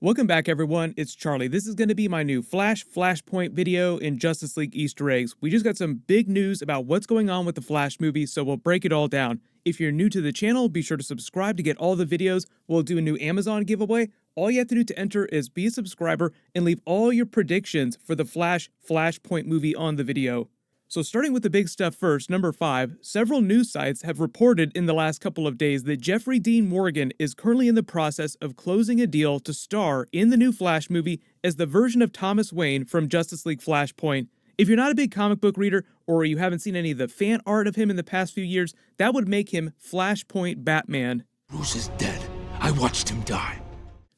Welcome back, everyone. It's Charlie. This is going to be my new Flashpoint video in Justice League Easter eggs. We just got some big news about what's going on with the Flash movie, so we'll break it all down. If you're new to the channel, be sure to subscribe to get all the videos. We'll do a new Amazon giveaway. All you have to do to enter is be a subscriber and leave all your predictions for the Flashpoint movie on the video. So starting with the big stuff first, number 5, several news sites have reported in the last couple of days that Jeffrey Dean Morgan is currently in the process of closing a deal to star in the new Flash movie as the version of Thomas Wayne from Justice League Flashpoint. If you're not a big comic book reader, or you haven't seen any of the fan art of him in the past few years, that would make him Flashpoint Batman. Bruce is dead. I watched him die.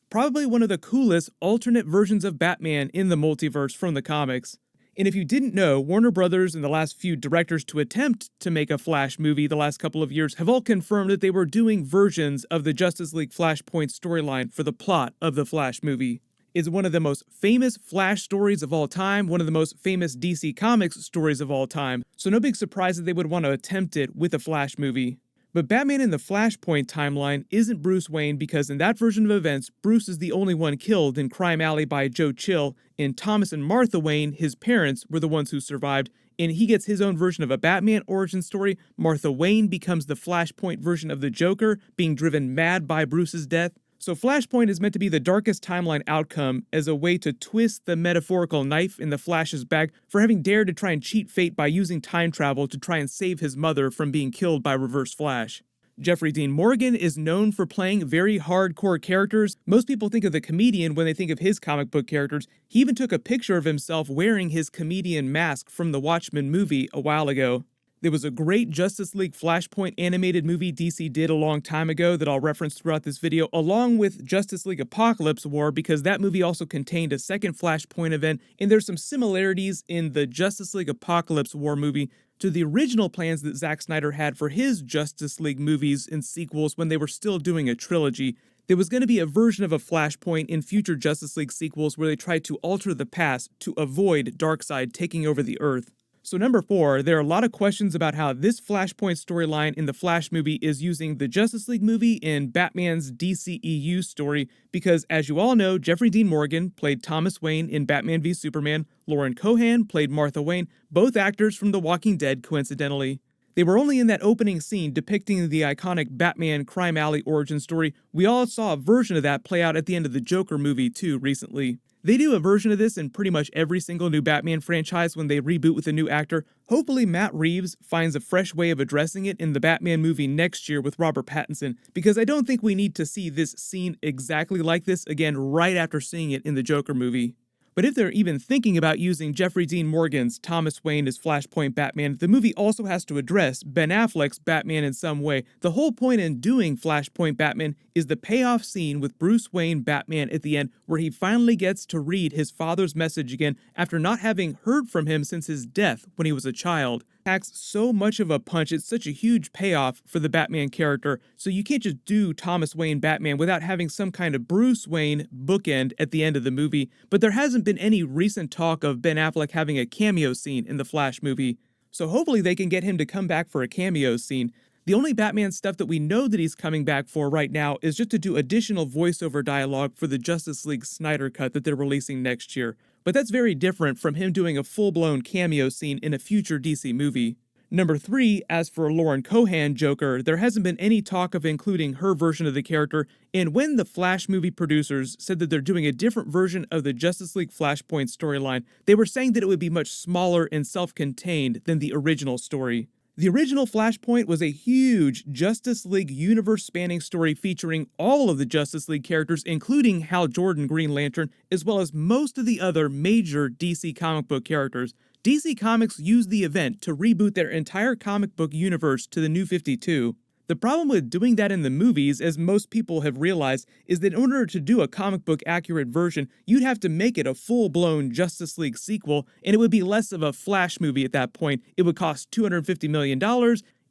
Probably one of the coolest alternate versions of Batman in the multiverse from the comics. And if you didn't know, Warner Brothers and the last few directors to attempt to make a Flash movie the last couple of years have all confirmed that they were doing versions of the Justice League Flashpoint storyline for the plot of the Flash movie. It's one of the most famous Flash stories of all time, one of the most famous DC Comics stories of all time, so no big surprise that they would want to attempt it with a Flash movie. But Batman in the Flashpoint timeline isn't Bruce Wayne because in that version of events, Bruce is the only one killed in Crime Alley by Joe Chill, and Thomas and Martha Wayne, his parents, were the ones who survived, and he gets his own version of a Batman origin story. Martha Wayne becomes the Flashpoint version of the Joker, being driven mad by Bruce's death. So Flashpoint is meant to be the darkest timeline outcome as a way to twist the metaphorical knife in the Flash's back for having dared to try and cheat fate by using time travel to try and save his mother from being killed by Reverse Flash. Jeffrey Dean Morgan is known for playing very hardcore characters. Most people think of the comedian when they think of his comic book characters. He even took a picture of himself wearing his comedian mask from the Watchmen movie a while ago. There was a great Justice League Flashpoint animated movie DC did a long time ago that I'll reference throughout this video, along with Justice League Apocalypse War, because that movie also contained a second Flashpoint event, and there's some similarities in the Justice League Apocalypse War movie to the original plans that Zack Snyder had for his Justice League movies and sequels when they were still doing a trilogy. There was going to be a version of a Flashpoint in future Justice League sequels where they tried to alter the past to avoid Darkseid taking over the Earth. So number 4, there are a lot of questions about how this Flashpoint storyline in the Flash movie is using the Justice League movie and Batman's DCEU story because, as you all know, Jeffrey Dean Morgan played Thomas Wayne in Batman v Superman, Lauren Cohan played Martha Wayne, both actors from The Walking Dead coincidentally. They were only in that opening scene depicting the iconic Batman Crime Alley origin story. We all saw a version of that play out at the end of the Joker movie too recently. They do a version of this in pretty much every single new Batman franchise when they reboot with a new actor. Hopefully Matt Reeves finds a fresh way of addressing it in the Batman movie next year with Robert Pattinson, because I don't think we need to see this scene exactly like this again right after seeing it in the Joker movie. But if they're even thinking about using Jeffrey Dean Morgan's Thomas Wayne as Flashpoint Batman, the movie also has to address Ben Affleck's Batman in some way. The whole point in doing Flashpoint Batman is the payoff scene with Bruce Wayne Batman at the end, where he finally gets to read his father's message again after not having heard from him since his death when he was a child. Packs so much of a punch, it's such a huge payoff for the Batman character, so you can't just do Thomas Wayne Batman without having some kind of Bruce Wayne bookend at the end of the movie, but there hasn't been any recent talk of Ben Affleck having a cameo scene in the Flash movie, so hopefully they can get him to come back for a cameo scene. The only Batman stuff that we know that he's coming back for right now is just to do additional voiceover dialogue for the Justice League Snyder Cut that they're releasing next year. But that's very different from him doing a full-blown cameo scene in a future DC movie. Number 3, as for Lauren Cohan Joker, there hasn't been any talk of including her version of the character, and when the Flash movie producers said that they're doing a different version of the Justice League Flashpoint storyline, they were saying that it would be much smaller and self-contained than the original story. The original Flashpoint was a huge Justice League universe-spanning story featuring all of the Justice League characters, including Hal Jordan Green Lantern, as well as most of the other major DC comic book characters. DC Comics used the event to reboot their entire comic book universe to the New 52. The problem with doing that in the movies, as most people have realized, is that in order to do a comic book accurate version, you'd have to make it a full-blown Justice League sequel, and it would be less of a Flash movie at that point. It would cost $250 million,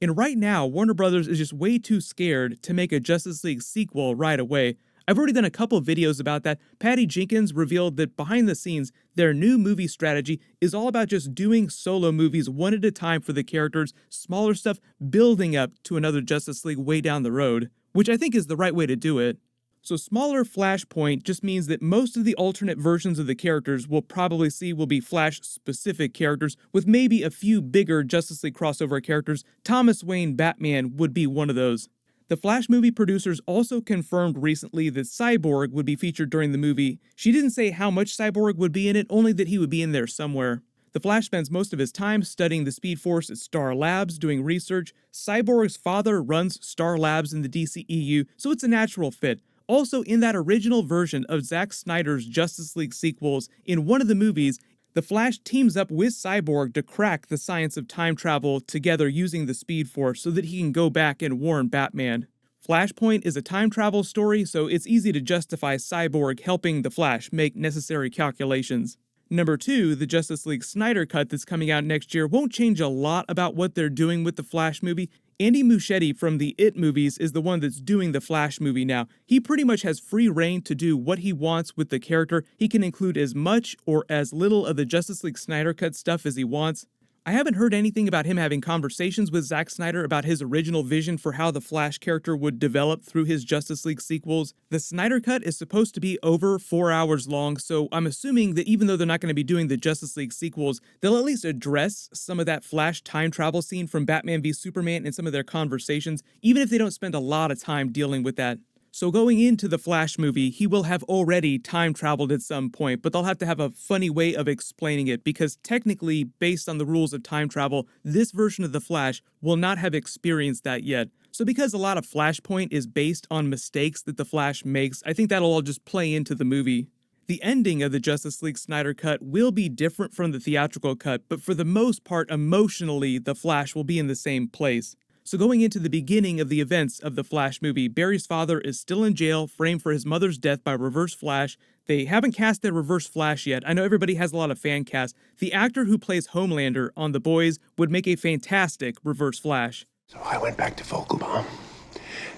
and right now, Warner Brothers is just way too scared to make a Justice League sequel right away. I've already done a couple videos about that. Patty Jenkins revealed that behind the scenes, their new movie strategy is all about just doing solo movies one at a time for the characters, smaller stuff building up to another Justice League way down the road, which I think is the right way to do it. So smaller Flashpoint just means that most of the alternate versions of the characters we'll probably see will be Flash-specific characters, with maybe a few bigger Justice League crossover characters. Thomas Wayne Batman would be one of those. The Flash movie producers also confirmed recently that Cyborg would be featured during the movie. She didn't say how much Cyborg would be in it, only that he would be in there somewhere. The Flash spends most of his time studying the Speed Force at Star Labs, doing research. Cyborg's father runs Star Labs in the DCEU, so it's a natural fit. Also, in that original version of Zack Snyder's Justice League sequels, in one of the movies, the Flash teams up with Cyborg to crack the science of time travel together using the Speed Force so that he can go back and warn Batman. Flashpoint is a time travel story, so it's easy to justify Cyborg helping the Flash make necessary calculations. Number 2, the Justice League Snyder Cut that's coming out next year won't change a lot about what they're doing with the Flash movie. Andy Muschietti from the It movies is the one that's doing the Flash movie now. He pretty much has free reign to do what he wants with the character. He can include as much or as little of the Justice League Snyder Cut stuff as he wants. I haven't heard anything about him having conversations with Zack Snyder about his original vision for how the Flash character would develop through his Justice League sequels. The Snyder Cut is supposed to be over 4 hours long, so I'm assuming that even though they're not going to be doing the Justice League sequels, they'll at least address some of that Flash time travel scene from Batman v Superman in some of their conversations, even if they don't spend a lot of time dealing with that. So going into the Flash movie, he will have already time traveled at some point, but they'll have to have a funny way of explaining it because technically, based on the rules of time travel, this version of the Flash will not have experienced that yet. So because a lot of Flashpoint is based on mistakes that the Flash makes, I think that'll all just play into the movie. The ending of the Justice League Snyder Cut will be different from the theatrical cut, but for the most part, emotionally, the Flash will be in the same place. So going into the beginning of the events of the Flash movie, Barry's father is still in jail, framed for his mother's death by Reverse Flash. They haven't cast their Reverse Flash yet. I know everybody has a lot of fan casts. The actor who plays Homelander on The Boys would make a fantastic Reverse Flash. So I went back to Vogelbaum,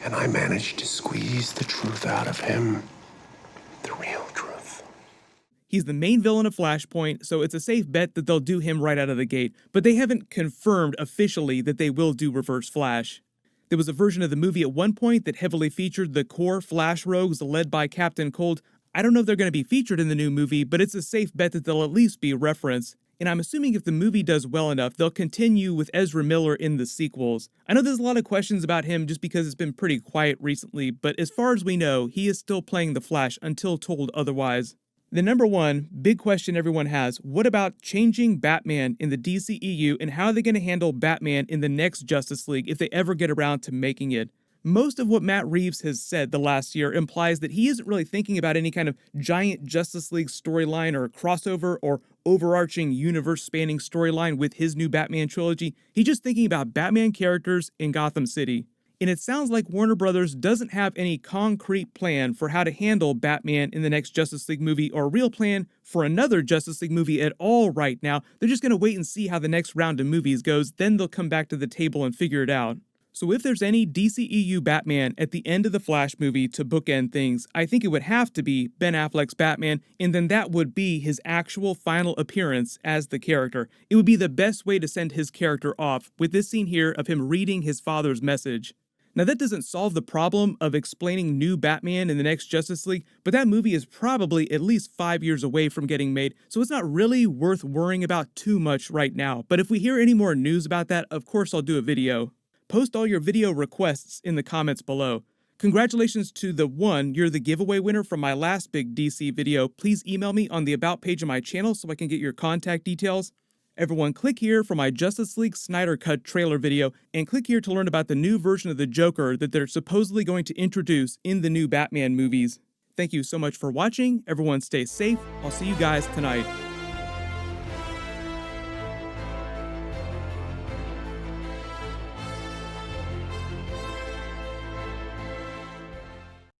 and I managed to squeeze the truth out of him. The real truth. He's the main villain of Flashpoint, so it's a safe bet that they'll do him right out of the gate, but they haven't confirmed officially that they will do Reverse Flash. There was a version of the movie at one point that heavily featured the core Flash rogues led by Captain Cold. I don't know if they're going to be featured in the new movie, but it's a safe bet that they'll at least be referenced. And I'm assuming if the movie does well enough, they'll continue with Ezra Miller in the sequels. I know there's a lot of questions about him just because it's been pretty quiet recently, but as far as we know, he is still playing the Flash until told otherwise. The number one big question everyone has, what about changing Batman in the DCEU and how are they going to handle Batman in the next Justice League if they ever get around to making it? Most of what Matt Reeves has said the last year implies that he isn't really thinking about any kind of giant Justice League storyline or crossover or overarching universe-spanning storyline with his new Batman trilogy. He's just thinking about Batman characters in Gotham City. And it sounds like Warner Brothers doesn't have any concrete plan for how to handle Batman in the next Justice League movie or a real plan for another Justice League movie at all right now. They're just going to wait and see how the next round of movies goes, then they'll come back to the table and figure it out. So if there's any DCEU Batman at the end of the Flash movie to bookend things, I think it would have to be Ben Affleck's Batman, and then that would be his actual final appearance as the character. It would be the best way to send his character off, with this scene here of him reading his father's message. Now that doesn't solve the problem of explaining new Batman in the next Justice League, but that movie is probably at least 5 years away from getting made, so it's not really worth worrying about too much right now. But if we hear any more news about that, of course I'll do a video. Post all your video requests in the comments below. Congratulations to the one, you're the giveaway winner from my last big DC video. Please email me on the About page of my channel so I can get your contact details. Everyone, click here for my Justice League Snyder Cut trailer video, and click here to learn about the new version of the Joker that they're supposedly going to introduce in the new Batman movies. Thank you so much for watching. Everyone stay safe. I'll see you guys tonight.